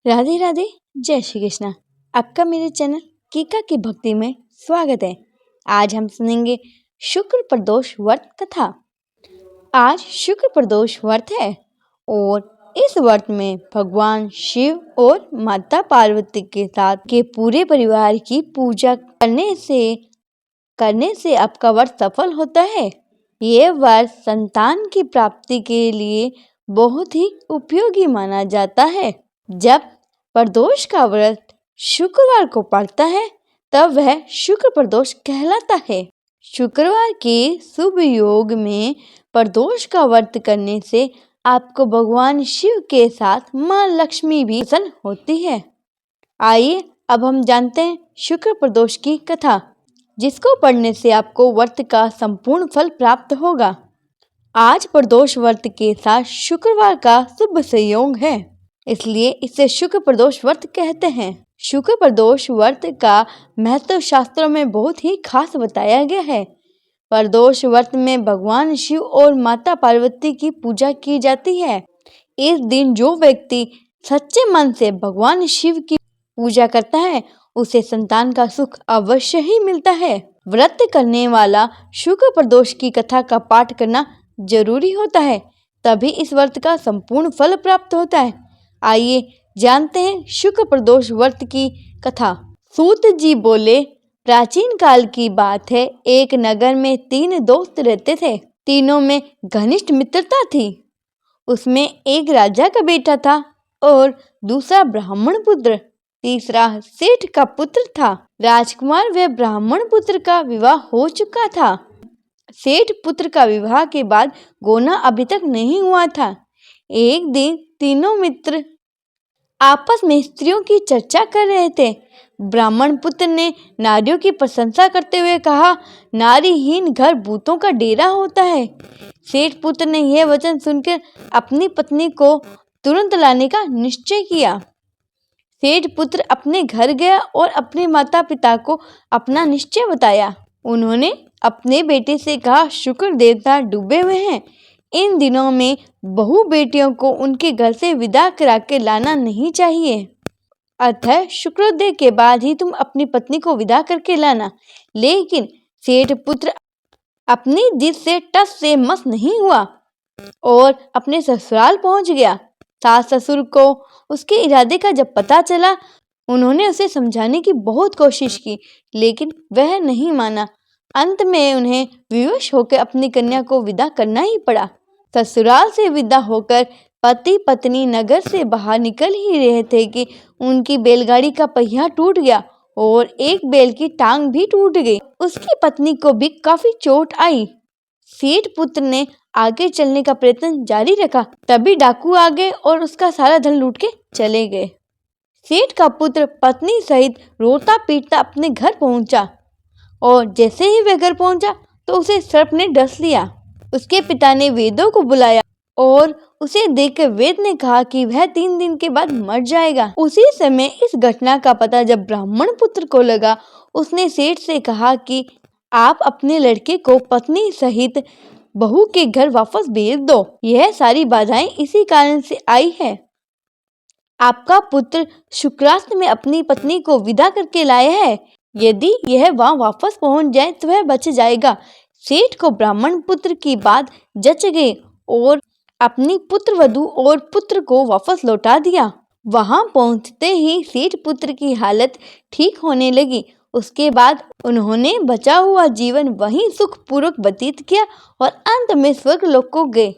राधे राधे। जय श्री कृष्णा। आपका मेरे चैनल कीका की भक्ति में स्वागत है। आज हम सुनेंगे शुक्र प्रदोष व्रत कथा। आज शुक्र प्रदोष व्रत है और इस व्रत में भगवान शिव और माता पार्वती के साथ के पूरे परिवार की पूजा करने से आपका व्रत सफल होता है। ये व्रत संतान की प्राप्ति के लिए बहुत ही उपयोगी माना जाता है। जब प्रदोष का व्रत शुक्रवार को पड़ता है तब वह शुक्र प्रदोष कहलाता है। शुक्रवार के शुभ योग में प्रदोष का व्रत करने से आपको भगवान शिव के साथ मां लक्ष्मी भी प्रसन्न होती है। आइए अब हम जानते हैं शुक्र प्रदोष की कथा, जिसको पढ़ने से आपको व्रत का संपूर्ण फल प्राप्त होगा। आज प्रदोष व्रत के साथ शुक्रवार का शुभ संयोग है, इसलिए इसे शुक्र प्रदोष व्रत कहते हैं। शुक्र प्रदोष व्रत का महत्व शास्त्रों में बहुत ही खास बताया गया है। प्रदोष व्रत में भगवान शिव और माता पार्वती की पूजा की जाती है। इस दिन जो व्यक्ति सच्चे मन से भगवान शिव की पूजा करता है उसे संतान का सुख अवश्य ही मिलता है। व्रत करने वाला शुक्र प्रदोष की कथा का पाठ करना जरूरी होता है, तभी इस व्रत का संपूर्ण फल प्राप्त होता है। आइए जानते हैं शुक्र प्रदोष व्रत की कथा। सूत जी बोले, प्राचीन काल की बात है, एक नगर में 3 दोस्त रहते थे। तीनों में घनिष्ठ मित्रता थी। उसमें एक राजा का बेटा था और दूसरा ब्राह्मण पुत्र, तीसरा सेठ का पुत्र था। राजकुमार व ब्राह्मण पुत्र का विवाह हो चुका था। सेठ पुत्र का विवाह के बाद गोना अभी तक नहीं हुआ था। एक दिन तीनों मित्र आपस में स्त्रियों की चर्चा कर रहे थे। ब्राह्मण पुत्र ने नारियों की प्रशंसा करते हुए कहा, नारीहीन घर भूतों का डेरा होता है। सेठ पुत्र ने यह वचन सुनकर अपनी पत्नी को तुरंत लाने का निश्चय किया। सेठ पुत्र अपने घर गया और अपने माता पिता को अपना निश्चय बताया। उन्होंने अपने बेटे से कहा, शुक्र देवता डूबे हुए हैं। इन दिनों में बहू बेटियों को उनके घर से विदा करा के लाना नहीं चाहिए, अतः शुक्रोदय के बाद ही तुम अपनी पत्नी को विदा करके लाना। लेकिन सेठ पुत्र अपनी जिद से टस से मस नहीं हुआ और अपने ससुराल पहुंच गया। सास ससुर को उसके इरादे का जब पता चला, उन्होंने उसे समझाने की बहुत कोशिश की, लेकिन वह नहीं माना। अंत में उन्हें विवश होकर अपनी कन्या को विदा करना ही पड़ा। ससुराल से विदा होकर पति पत्नी नगर से बाहर निकल ही रहे थे कि उनकी बैलगाड़ी का पहिया टूट गया और एक बैल की टांग भी टूट गई। उसकी पत्नी को भी काफी चोट आई। सेठ पुत्र ने आगे चलने का प्रयत्न जारी रखा, तभी डाकू आ गए और उसका सारा धन लूट के चले गए। सेठ का पुत्र पत्नी सहित रोता पीटता अपने घर पहुंचा और जैसे ही वह घर पहुंचा तो उसे सर्प ने डस लिया। उसके पिता ने वेदों को बुलाया और उसे देखकर वेद ने कहा कि वह 3 दिन के बाद मर जाएगा। उसी समय इस घटना का पता जब ब्राह्मण पुत्र को लगा, उसने सेठ से कहा कि आप अपने लड़के को पत्नी सहित बहू के घर वापस भेज दो। यह सारी बाधाएं इसी कारण से आई है। आपका पुत्र शुक्रास्त में अपनी पत्नी को विदा करके लाया है। यदि यह वहां वापस पहुंच जाए तो वह बच जाएगा। सेठ को ब्राह्मण पुत्र की बात जच गई और अपनी पुत्र वधू और पुत्र को वापस लौटा दिया। वहां पहुंचते ही सेठ पुत्र की हालत ठीक होने लगी। उसके बाद उन्होंने बचा हुआ जीवन वहीं सुखपूर्वक व्यतीत किया और अंत में स्वर्ग लोक को गए।